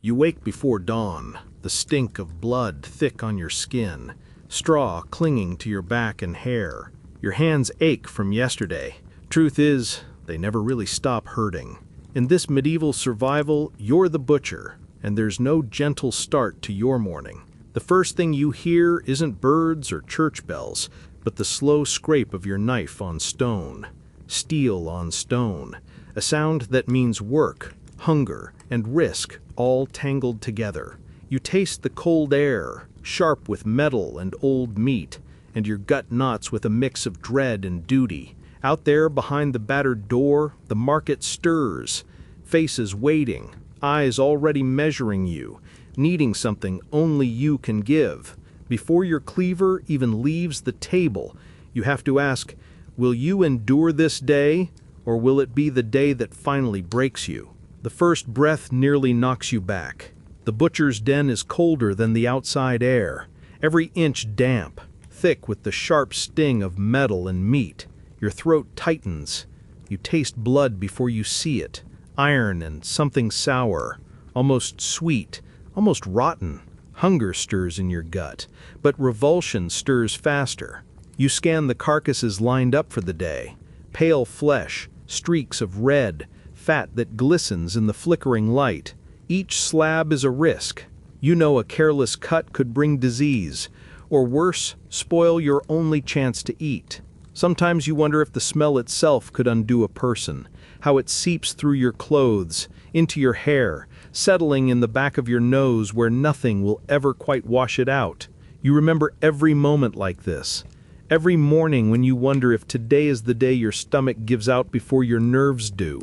You wake before dawn, the stink of blood thick on your skin, straw clinging to your back and hair. Your hands ache from yesterday. Truth is, they never really stop hurting. In this medieval survival, you're the butcher, and there's no gentle start to your morning. The first thing you hear isn't birds or church bells, but the slow scrape of your knife on stone. Steel on stone. A sound that means work, hunger, and risk all tangled together. You taste the cold air, sharp with metal and old meat, and your gut knots with a mix of dread and duty. Out there behind the battered door, the market stirs, faces waiting, eyes already measuring you, needing something only you can give. Before your cleaver even leaves the table, you have to ask, will you endure this day, or will it be the day that finally breaks you? The first breath nearly knocks you back. The butcher's den is colder than the outside air, every inch damp, thick with the sharp sting of metal and meat. Your throat tightens. You taste blood before you see it, iron and something sour, almost sweet, almost rotten. Hunger stirs in your gut, but revulsion stirs faster. You scan the carcasses lined up for the day. Pale flesh, streaks of red, fat that glistens in the flickering light. Each slab is a risk. You know a careless cut could bring disease, or worse, spoil your only chance to eat. Sometimes you wonder if the smell itself could undo a person, how it seeps through your clothes, into your hair, settling in the back of your nose where nothing will ever quite wash it out. You remember every moment like this. Every morning when you wonder if today is the day your stomach gives out before your nerves do.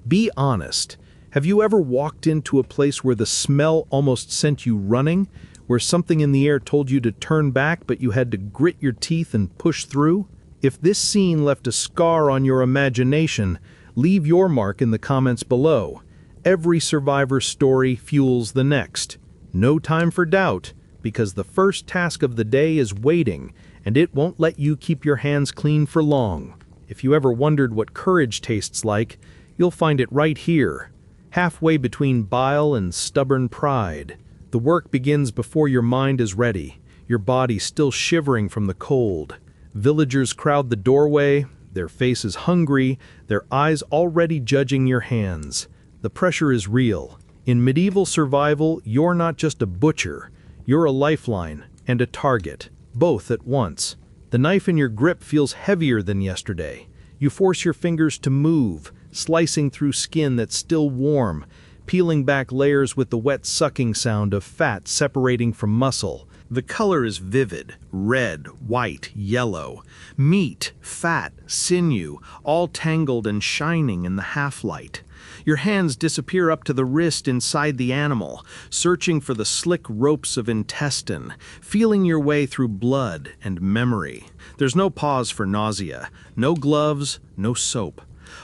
Be honest. Have you ever walked into a place where the smell almost sent you running, where something in the air told you to turn back but you had to grit your teeth and push through? If this scene left a scar on your imagination, leave your mark in the comments below. Every survivor's story fuels the next. No time for doubt, because the first task of the day is waiting, and it won't let you keep your hands clean for long. If you ever wondered what courage tastes like, you'll find it right here, halfway between bile and stubborn pride. The work begins before your mind is ready, your body still shivering from the cold. Villagers crowd the doorway, their faces hungry, their eyes already judging your hands. The pressure is real. In medieval survival, you're not just a butcher, you're a lifeline and a target, both at once. The knife in your grip feels heavier than yesterday. You force your fingers to move, slicing through skin that's still warm, peeling back layers with the wet sucking sound of fat separating from muscle. The color is vivid, red, white, yellow. Meat, fat, sinew, all tangled and shining in the half-light. Your hands disappear up to the wrist inside the animal, searching for the slick ropes of intestine, feeling your way through blood and memory. There's no pause for nausea, no gloves, no soap.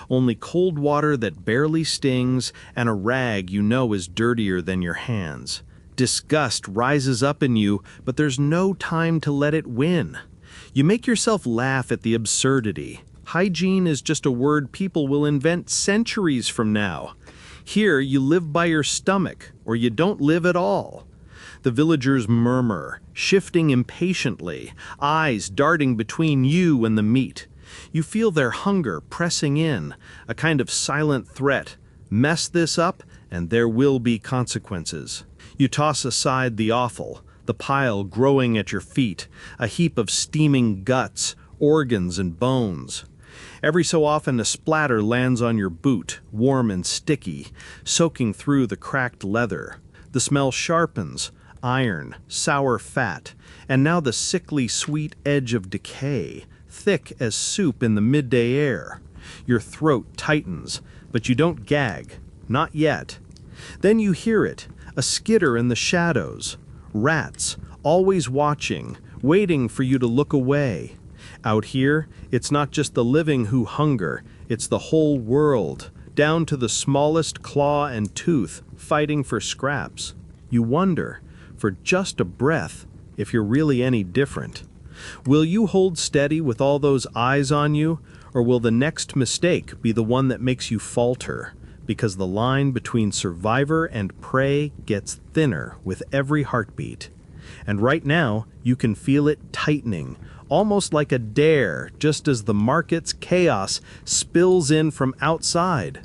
Only cold water that barely stings and a rag you know is dirtier than your hands. Disgust rises up in you, but there's no time to let it win. You make yourself laugh at the absurdity. Hygiene is just a word people will invent centuries from now. Here, you live by your stomach, or you don't live at all. The villagers murmur, shifting impatiently, eyes darting between you and the meat. You feel their hunger pressing in, a kind of silent threat. Mess this up, and there will be consequences. You toss aside the offal, the pile growing at your feet, a heap of steaming guts, organs, and bones. Every so often a splatter lands on your boot, warm and sticky, soaking through the cracked leather. The smell sharpens, iron, sour fat, and now the sickly sweet edge of decay, thick as soup in the midday air. Your throat tightens, but you don't gag, not yet. Then you hear it, a skitter in the shadows. Rats, always watching, waiting for you to look away. Out here, it's not just the living who hunger, it's the whole world, down to the smallest claw and tooth, fighting for scraps. You wonder, for just a breath, if you're really any different. Will you hold steady with all those eyes on you, or will the next mistake be the one that makes you falter, because the line between survivor and prey gets thinner with every heartbeat. And right now, you can feel it tightening, almost like a dare, just as the market's chaos spills in from outside.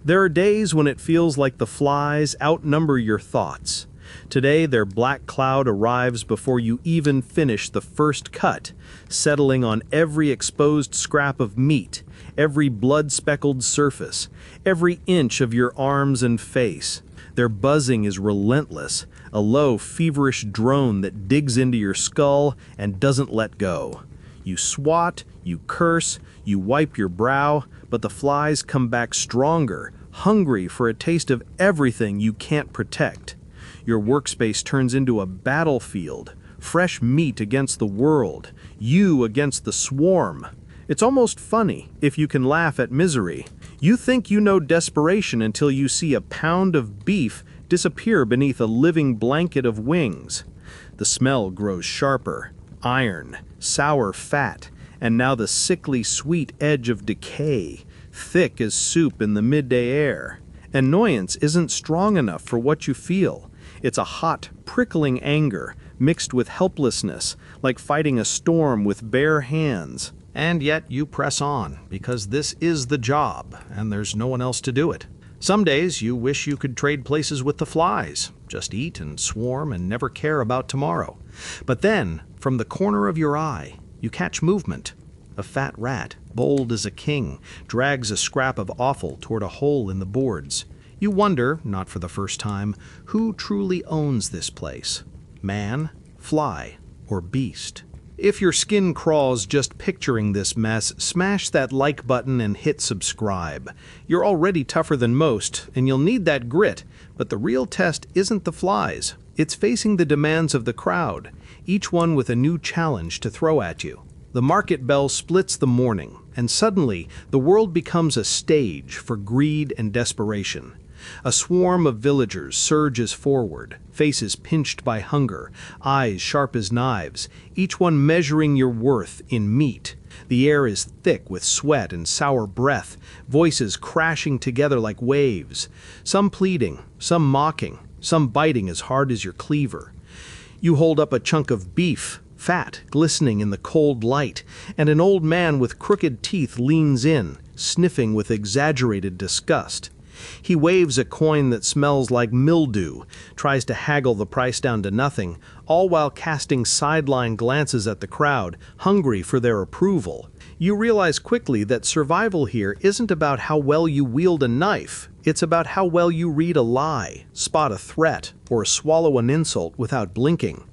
There are days when it feels like the flies outnumber your thoughts. Today, their black cloud arrives before you even finish the first cut, settling on every exposed scrap of meat, every blood-speckled surface, every inch of your arms and face. Their buzzing is relentless, a low, feverish drone that digs into your skull and doesn't let go. You swat, you curse, you wipe your brow, but the flies come back stronger, hungry for a taste of everything you can't protect. Your workspace turns into a battlefield, fresh meat against the world, you against the swarm. It's almost funny, if you can laugh at misery. You think you know desperation until you see a pound of beef disappear beneath a living blanket of wings. The smell grows sharper, iron, sour fat, and now the sickly sweet edge of decay, thick as soup in the midday air. Annoyance isn't strong enough for what you feel. It's a hot, prickling anger, mixed with helplessness, like fighting a storm with bare hands. And yet you press on, because this is the job, and there's no one else to do it. Some days you wish you could trade places with the flies, just eat and swarm and never care about tomorrow. But then, from the corner of your eye, you catch movement. A fat rat, bold as a king, drags a scrap of offal toward a hole in the boards. You wonder, not for the first time, who truly owns this place: man, fly, or beast. If your skin crawls just picturing this mess, smash that like button and hit subscribe. You're already tougher than most, and you'll need that grit, but the real test isn't the flies. It's facing the demands of the crowd, each one with a new challenge to throw at you. The market bell splits the morning, and suddenly the world becomes a stage for greed and desperation. A swarm of villagers surges forward, faces pinched by hunger, eyes sharp as knives, each one measuring your worth in meat. The air is thick with sweat and sour breath, voices crashing together like waves, some pleading, some mocking, some biting as hard as your cleaver. You hold up a chunk of beef, fat, glistening in the cold light, and an old man with crooked teeth leans in, sniffing with exaggerated disgust. He waves a coin that smells like mildew, tries to haggle the price down to nothing, all while casting sideline glances at the crowd, hungry for their approval. You realize quickly that survival here isn't about how well you wield a knife. It's about how well you read a lie, spot a threat, or swallow an insult without blinking.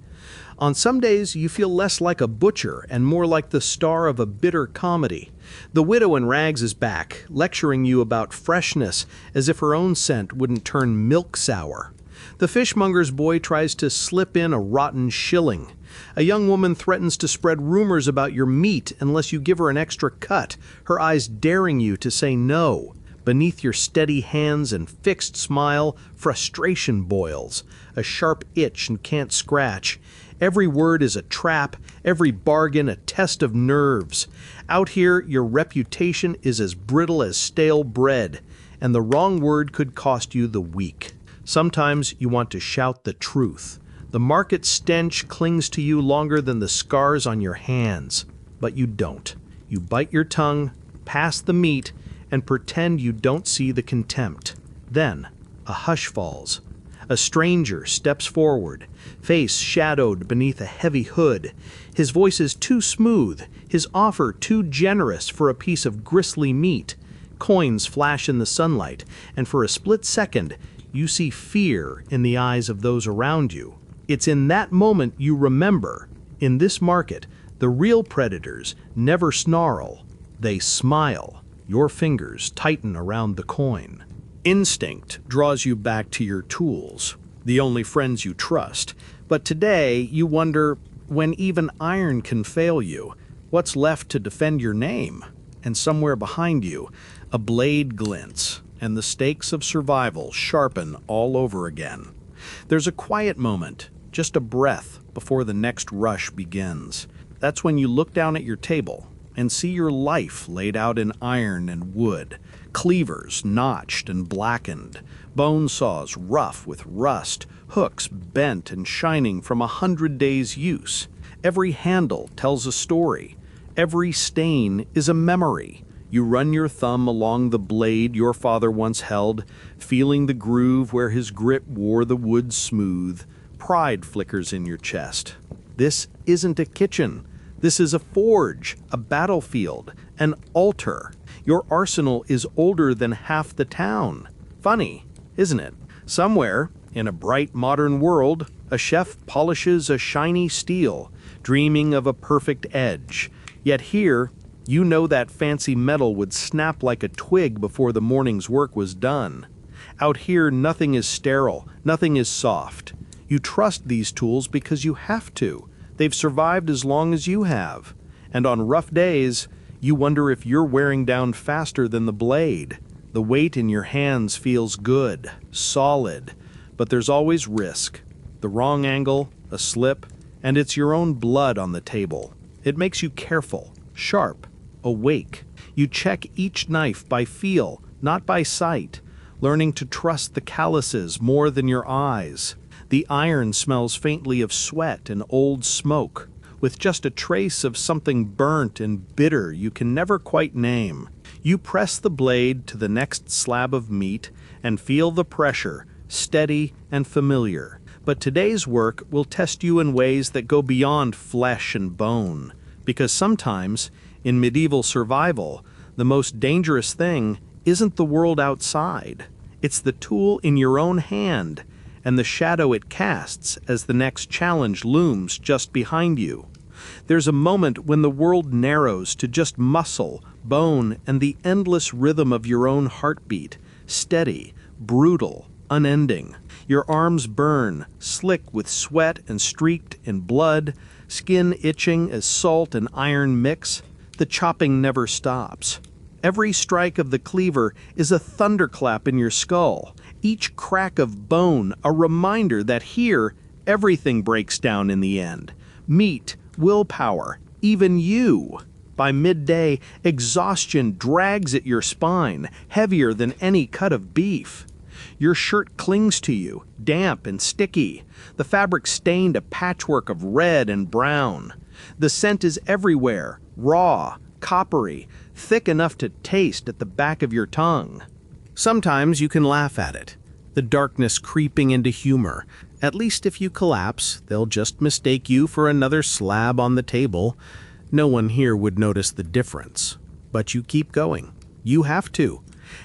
On some days, you feel less like a butcher and more like the star of a bitter comedy. The widow in rags is back, lecturing you about freshness as if her own scent wouldn't turn milk sour. The fishmonger's boy tries to slip in a rotten shilling. A young woman threatens to spread rumors about your meat unless you give her an extra cut, her eyes daring you to say no. Beneath your steady hands and fixed smile, frustration boils, a sharp itch and can't scratch. Every word is a trap, every bargain a test of nerves. Out here, your reputation is as brittle as stale bread, and the wrong word could cost you the week. Sometimes you want to shout the truth. The market stench clings to you longer than the scars on your hands, but you don't. You bite your tongue, pass the meat, and pretend you don't see the contempt. Then, a hush falls. A stranger steps forward, face shadowed beneath a heavy hood. His voice is too smooth, his offer too generous for a piece of gristly meat. Coins flash in the sunlight, and for a split second, you see fear in the eyes of those around you. It's in that moment you remember, in this market, the real predators never snarl, they smile. Your fingers tighten around the coin. Instinct draws you back to your tools, the only friends you trust. But today, you wonder, when even iron can fail you, what's left to defend your name? And somewhere behind you, a blade glints, and the stakes of survival sharpen all over again. There's a quiet moment, just a breath, before the next rush begins. That's when you look down at your table, and see your life laid out in iron and wood, cleavers notched and blackened, bone saws rough with rust, hooks bent and shining from 100 days' use. Every handle tells a story. Every stain is a memory. You run your thumb along the blade your father once held, feeling the groove where his grip wore the wood smooth. Pride flickers in your chest. This isn't a kitchen. This is a forge, a battlefield, an altar. Your arsenal is older than half the town. Funny, isn't it? Somewhere, in a bright modern world, a chef polishes a shiny steel, dreaming of a perfect edge. Yet here, you know that fancy metal would snap like a twig before the morning's work was done. Out here, nothing is sterile, nothing is soft. You trust these tools because you have to. They've survived as long as you have. And on rough days, you wonder if you're wearing down faster than the blade. The weight in your hands feels good, solid, but there's always risk. The wrong angle, a slip, and it's your own blood on the table. It makes you careful, sharp, awake. You check each knife by feel, not by sight, learning to trust the calluses more than your eyes. The iron smells faintly of sweat and old smoke, with just a trace of something burnt and bitter you can never quite name. You press the blade to the next slab of meat and feel the pressure, steady and familiar. But today's work will test you in ways that go beyond flesh and bone, because sometimes, in medieval survival, the most dangerous thing isn't the world outside. It's the tool in your own hand and the shadow it casts as the next challenge looms just behind you. There's a moment when the world narrows to just muscle, bone, and the endless rhythm of your own heartbeat, steady, brutal, unending. Your arms burn, slick with sweat and streaked in blood, skin itching as salt and iron mix. The chopping never stops. Every strike of the cleaver is a thunderclap in your skull. Each crack of bone a reminder that here, everything breaks down in the end. Meat, willpower, even you. By midday, exhaustion drags at your spine, heavier than any cut of beef. Your shirt clings to you, damp and sticky, the fabric stained a patchwork of red and brown. The scent is everywhere, raw, coppery, thick enough to taste at the back of your tongue. Sometimes you can laugh at it, the darkness creeping into humor. At least if you collapse, they'll just mistake you for another slab on the table. No one here would notice the difference. But you keep going. You have to.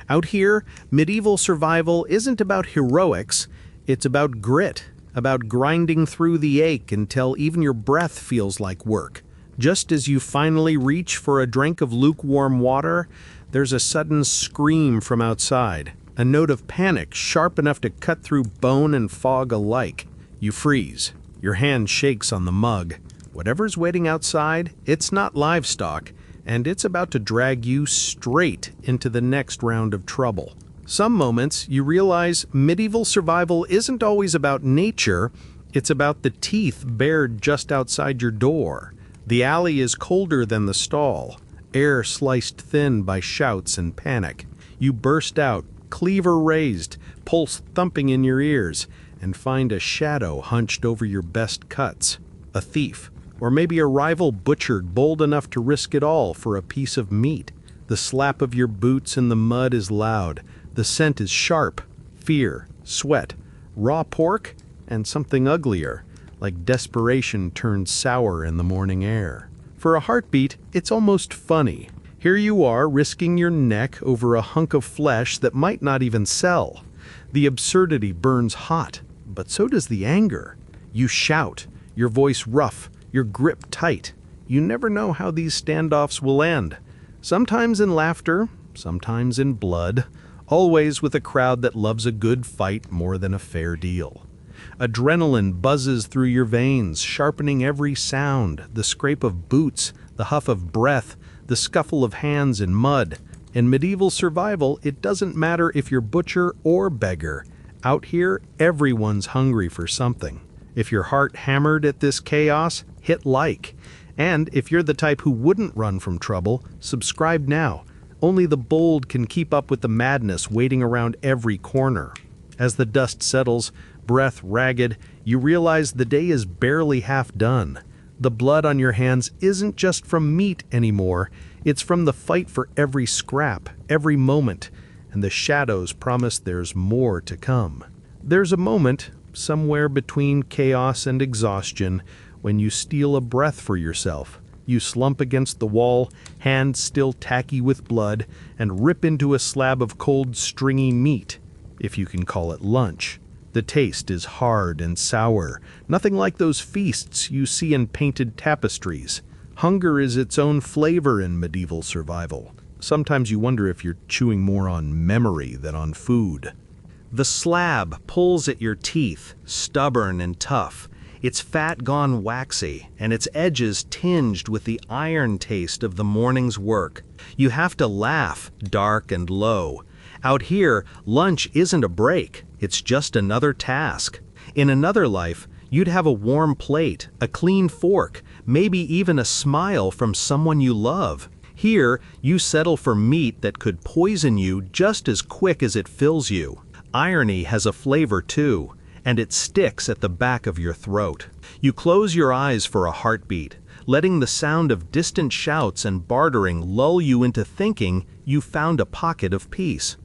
Out here, medieval survival isn't about heroics, it's about grit, about grinding through the ache until even your breath feels like work. Just as you finally reach for a drink of lukewarm water, there's a sudden scream from outside, a note of panic sharp enough to cut through bone and fog alike. You freeze. Your hand shakes on the mug. Whatever's waiting outside, it's not livestock, and it's about to drag you straight into the next round of trouble. Some moments you realize medieval survival isn't always about nature, it's about the teeth bared just outside your door. The alley is colder than the stall, air sliced thin by shouts and panic. You burst out, cleaver raised, pulse thumping in your ears, and find a shadow hunched over your best cuts. A thief. Or maybe a rival butcher bold enough to risk it all for a piece of meat. The slap of your boots in the mud is loud. The scent is sharp. Fear, sweat, raw pork, and something uglier, like desperation turned sour in the morning air. For a heartbeat, it's almost funny. Here you are risking your neck over a hunk of flesh that might not even sell. The absurdity burns hot, but so does the anger. You shout, your voice rough, your grip tight. You never know how these standoffs will end. Sometimes in laughter, sometimes in blood, always with a crowd that loves a good fight more than a fair deal. Adrenaline buzzes through your veins, sharpening every sound, the scrape of boots, the huff of breath, the scuffle of hands in mud. In medieval survival, it doesn't matter if you're butcher or beggar. Out here, everyone's hungry for something. If your heart hammered at this chaos, hit like. And if you're the type who wouldn't run from trouble, subscribe now. Only the bold can keep up with the madness waiting around every corner. As the dust settles, breath ragged, you realize the day is barely half done. The blood on your hands isn't just from meat anymore, it's from the fight for every scrap, every moment, and the shadows promise there's more to come. There's a moment, somewhere between chaos and exhaustion, when you steal a breath for yourself. You slump against the wall, hands still tacky with blood, and rip into a slab of cold, stringy meat, if you can call it lunch. The taste is hard and sour, nothing like those feasts you see in painted tapestries. Hunger is its own flavor in medieval survival. Sometimes you wonder if you're chewing more on memory than on food. The slab pulls at your teeth, stubborn and tough. Its fat gone waxy, and its edges tinged with the iron taste of the morning's work. You have to laugh, dark and low. Out here, lunch isn't a break, it's just another task. In another life, you'd have a warm plate, a clean fork, maybe even a smile from someone you love. Here, you settle for meat that could poison you just as quick as it fills you. Irony has a flavor too, and it sticks at the back of your throat. You close your eyes for a heartbeat, letting the sound of distant shouts and bartering lull you into thinking you found a pocket of peace.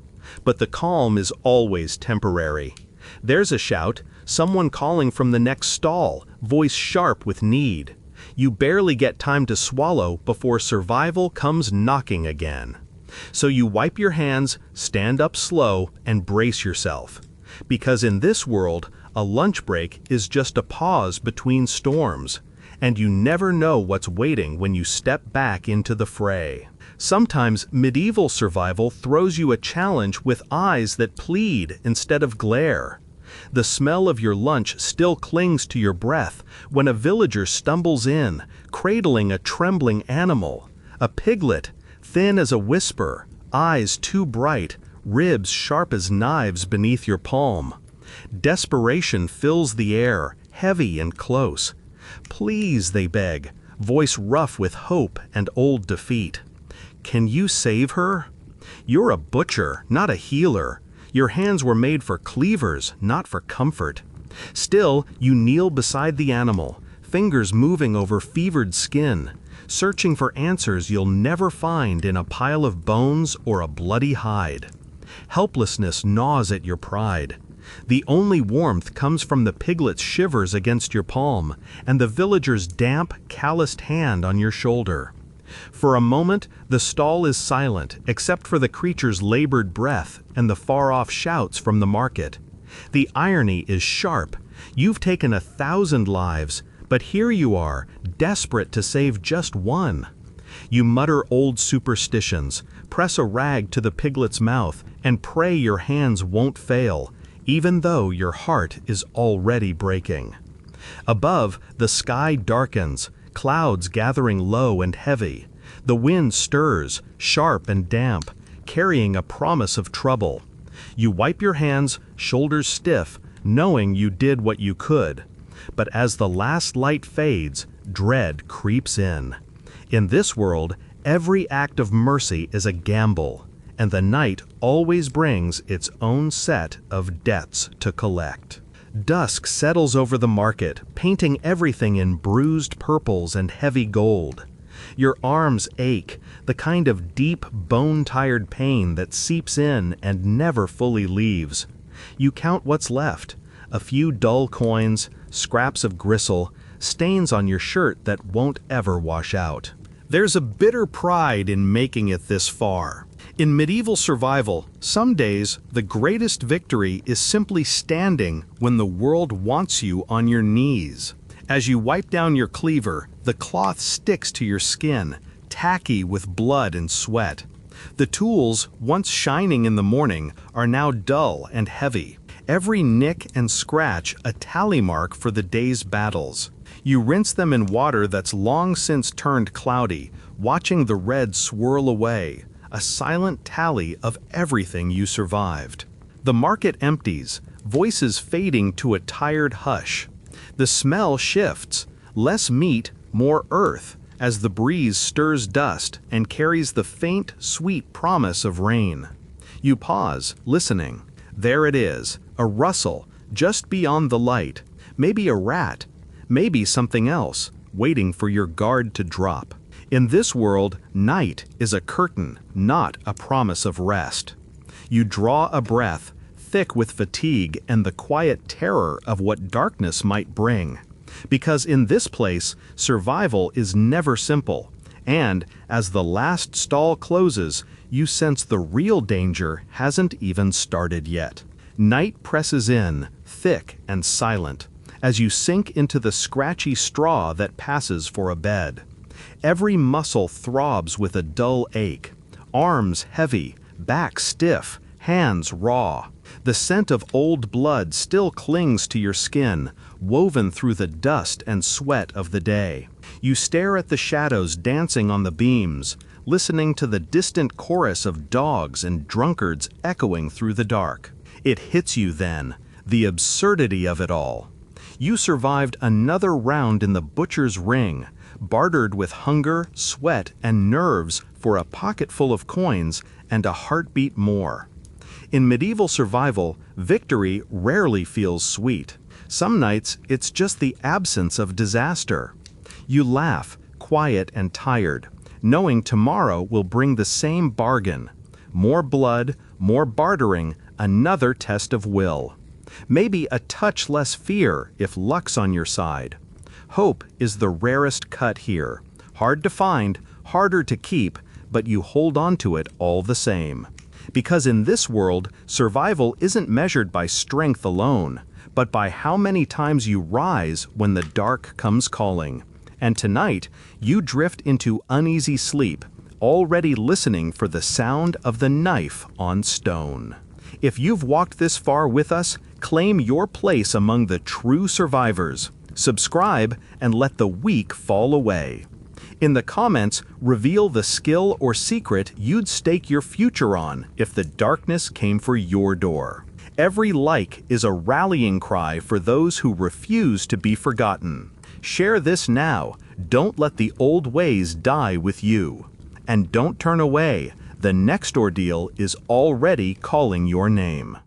But the calm is always temporary. There's a shout, someone calling from the next stall, voice sharp with need. You barely get time to swallow before survival comes knocking again. So you wipe your hands, stand up slow, and brace yourself. Because in this world, a lunch break is just a pause between storms, and you never know what's waiting when you step back into the fray. Sometimes medieval survival throws you a challenge with eyes that plead instead of glare. The smell of your lunch still clings to your breath when a villager stumbles in, cradling a trembling animal, a piglet, thin as a whisper, eyes too bright, ribs sharp as knives beneath your palm. Desperation fills the air, heavy and close. Please, they beg, voice rough with hope and old defeat. Can you save her? You're a butcher, not a healer. Your hands were made for cleavers, not for comfort. Still, you kneel beside the animal, fingers moving over fevered skin, searching for answers you'll never find in a pile of bones or a bloody hide. Helplessness gnaws at your pride. The only warmth comes from the piglet's shivers against your palm and the villager's damp, calloused hand on your shoulder. For a moment, the stall is silent except for the creature's labored breath and the far-off shouts from the market. The irony is sharp. You've taken 1,000 lives, but here you are, desperate to save just one. You mutter old superstitions, press a rag to the piglet's mouth, and pray your hands won't fail, even though your heart is already breaking. Above, the sky darkens, clouds gathering low and heavy. The wind stirs, sharp and damp, carrying a promise of trouble. You wipe your hands, shoulders stiff, knowing you did what you could. But as the last light fades, dread creeps in. In this world, every act of mercy is a gamble, and the night always brings its own set of debts to collect. Dusk settles over the market, painting everything in bruised purples and heavy gold. Your arms ache, the kind of deep, bone-tired pain that seeps in and never fully leaves. You count what's left, a few dull coins, scraps of gristle, stains on your shirt that won't ever wash out. There's a bitter pride in making it this far. In medieval survival, some days the greatest victory is simply standing when the world wants you on your knees. As you wipe down your cleaver, the cloth sticks to your skin, tacky with blood and sweat. The tools, once shining in the morning, are now dull and heavy. Every nick and scratch a tally mark for the day's battles. You rinse them in water that's long since turned cloudy, watching the red swirl away, a silent tally of everything you survived. The market empties, voices fading to a tired hush. The smell shifts, less meat, more earth, as the breeze stirs dust and carries the faint, sweet promise of rain. You pause, listening. There it is, a rustle, just beyond the light. Maybe a rat, maybe something else, waiting for your guard to drop. In this world, night is a curtain, not a promise of rest. You draw a breath, thick with fatigue and the quiet terror of what darkness might bring. Because in this place, survival is never simple, and as the last stall closes, you sense the real danger hasn't even started yet. Night presses in, thick and silent, as you sink into the scratchy straw that passes for a bed. Every muscle throbs with a dull ache, arms heavy, back stiff, hands raw. The scent of old blood still clings to your skin, woven through the dust and sweat of the day. You stare at the shadows dancing on the beams, listening to the distant chorus of dogs and drunkards echoing through the dark. It hits you then, the absurdity of it all. You survived another round in the butcher's ring, bartered with hunger, sweat, and nerves for a pocket full of coins and a heartbeat more. In medieval survival, victory rarely feels sweet. Some nights, it's just the absence of disaster. You laugh, quiet and tired, knowing tomorrow will bring the same bargain. More blood, more bartering, another test of will. Maybe a touch less fear if luck's on your side. Hope is the rarest cut here. Hard to find, harder to keep, but you hold on to it all the same. Because in this world, survival isn't measured by strength alone, but by how many times you rise when the dark comes calling. And tonight, you drift into uneasy sleep, already listening for the sound of the knife on stone. If you've walked this far with us, claim your place among the true survivors. Subscribe and let the weak fall away. In the comments, reveal the skill or secret you'd stake your future on if the darkness came for your door. Every like is a rallying cry for those who refuse to be forgotten. Share this now. Don't let the old ways die with you. And don't turn away. The next ordeal is already calling your name.